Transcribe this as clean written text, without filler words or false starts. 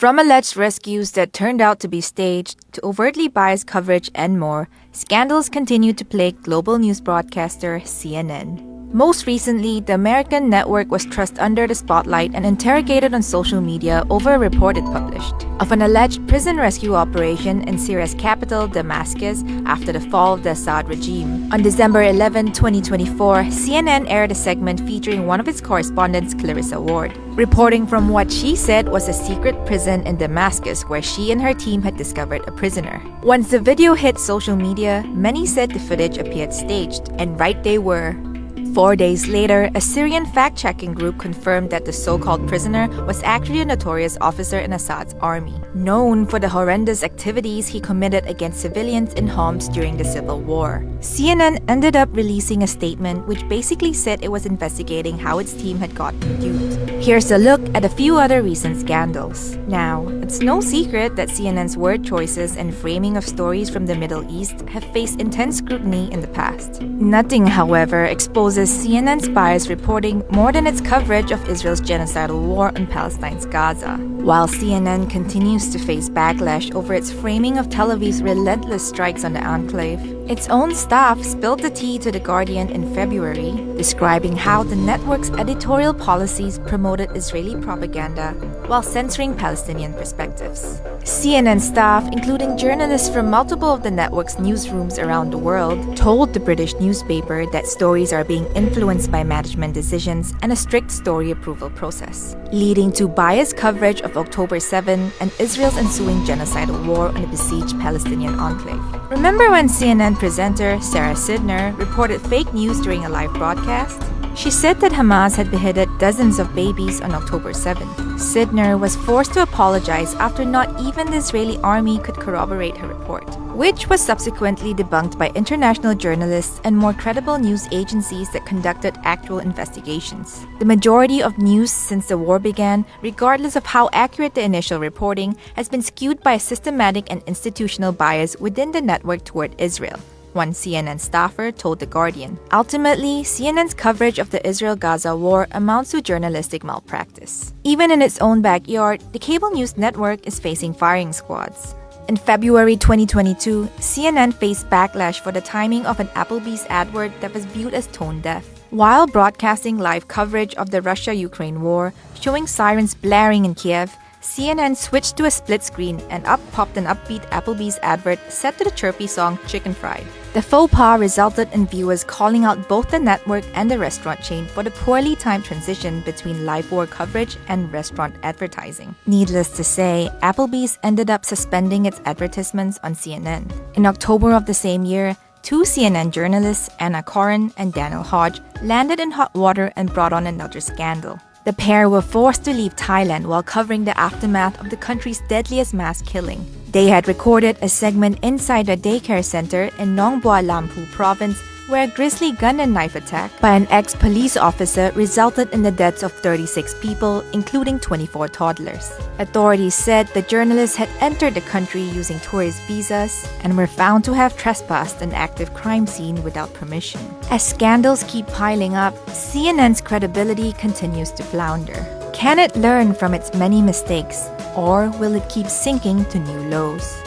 From alleged rescues that turned out to be staged to overtly biased coverage and more, scandals continue to plague global news broadcaster CNN. Most recently, the American network was thrust under the spotlight and interrogated on social media over a report it published of an alleged prison rescue operation in Syria's capital, Damascus, after the fall of the Assad regime. On December 11, 2024, CNN aired a segment featuring one of its correspondents, Clarissa Ward, reporting from what she said was a secret prison in Damascus where she and her team had discovered a prisoner. Once the video hit social media, many said the footage appeared staged, and right they were. 4 days later, a Syrian fact-checking group confirmed that the so-called prisoner was actually a notorious officer in Assad's army, known for the horrendous activities he committed against civilians in Homs during the civil war. CNN ended up releasing a statement which basically said it was investigating how its team had gotten duped. Here's a look at a few other recent scandals. Now, it's no secret that CNN's word choices and framing of stories from the Middle East have faced intense scrutiny in the past. Nothing, however, exposes CNN's biased reporting more than its coverage of Israel's genocidal war on Palestine's Gaza. While CNN continues to face backlash over its framing of Tel Aviv's relentless strikes on the enclave, its own staff spilled the tea to The Guardian in February, describing how the network's editorial policies promoted Israeli propaganda while censoring Palestinian perspectives. CNN staff, including journalists from multiple of the network's newsrooms around the world, told the British newspaper that stories are being influenced by management decisions and a strict story approval process, leading to biased coverage of October 7 and Israel's ensuing genocidal war on the besieged Palestinian enclave. Remember when CNN presenter Sarah Sidner reported fake news during a live broadcast? She said that Hamas had beheaded dozens of babies on October 7. Sidner was forced to apologize after not even the Israeli army could corroborate her report, which was subsequently debunked by international journalists and more credible news agencies that conducted actual investigations. The majority of news since the war began, regardless of how accurate the initial reporting, has been skewed by a systematic and institutional bias within the network toward Israel, one CNN staffer told The Guardian. Ultimately, CNN's coverage of the Israel-Gaza war amounts to journalistic malpractice. Even in its own backyard, the cable news network is facing firing squads. In February 2022, CNN faced backlash for the timing of an Applebee's advert that was viewed as tone-deaf. While broadcasting live coverage of the Russia-Ukraine war, showing sirens blaring in Kiev, CNN switched to a split screen and up popped an upbeat Applebee's advert set to the chirpy song Chicken Fried. The faux pas resulted in viewers calling out both the network and the restaurant chain for the poorly timed transition between live war coverage and restaurant advertising. Needless to say, Applebee's ended up suspending its advertisements on CNN. In October of the same year, two CNN journalists, Anna Coren and Daniel Hodge, landed in hot water and brought on another scandal. The pair were forced to leave Thailand while covering the aftermath of the country's deadliest mass killing. They had recorded a segment inside a daycare center in Nong Bua Lampu province where a grisly gun and knife attack by an ex-police officer resulted in the deaths of 36 people, including 24 toddlers. Authorities said the journalists had entered the country using tourist visas and were found to have trespassed an active crime scene without permission. As scandals keep piling up, CNN's credibility continues to flounder. Can it learn from its many mistakes, or will it keep sinking to new lows?